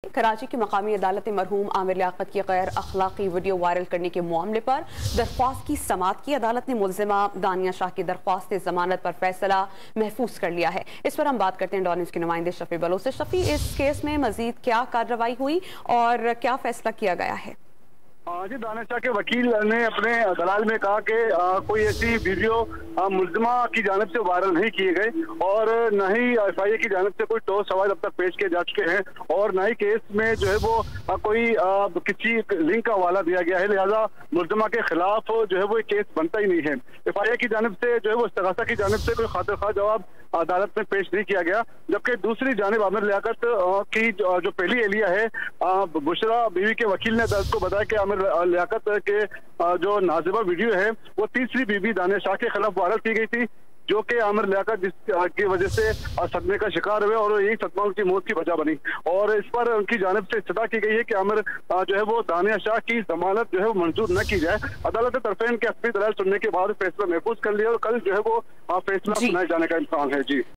कराची की मकामी अदालत ने मरहूम आमिर लियाकत की गैर अखलाकी वीडियो वायरल करने के मामले पर दरख्वास्त की समाअत की। अदालत ने मुल्जिमा दानिया शाह की दरख्वास्त जमानत पर फैसला महफूज कर लिया है। इस पर हम बात करते हैं डॉन न्यूज़ के नुमाइंदे शफी बलोच से। शफी, इस केस में मजीद क्या कार्रवाई हुई और क्या फैसला किया गया है? जी, दानिया शाह के वकील ने अपने दलाल में कहा कि कोई ऐसी वीडियो मुल्जिमा की जानिब से वायरल नहीं किए गए और न ही FIA की जानिब से कोई ठोस सवाल अब तक पेश किए जा चुके हैं और न ही केस में जो है वो कोई किसी लिंक का हवाला दिया गया है। लिहाजा मुल्जिमा के खिलाफ जो है वो केस बनता ही नहीं है। FIA की जानिब से जो है वो इस्तगासा की जानिब से कोई खातिर खा जवाब अदालत में पेश नहीं किया गया, जबकि दूसरी जानिब आमिर लियाकत की जो पहली एहलिया है बुशरा बीवी के वकील ने अदालत को बताया कि आमिर लियाकत के जो नाजिबा वीडियो है वो तीसरी बीवी दानिया शाह के खिलाफ वायरल की गई थी, जो कि आमिर लियाकत जिसकी वजह से सदमे का शिकार हुए और यही सदमा उनकी मौत की वजह बनी। और इस पर उनकी जानिब से इस्तदा की गई है कि आमिर जो है वो दानिया शाह की जमानत जो है वो मंजूर न की जाए। अदालत ने तरफेन के असली दलाल सुनने के बाद फैसला महफूज कर लिया और कल जो है वो फैसला सुनाए जाने का इम्कान है। जी।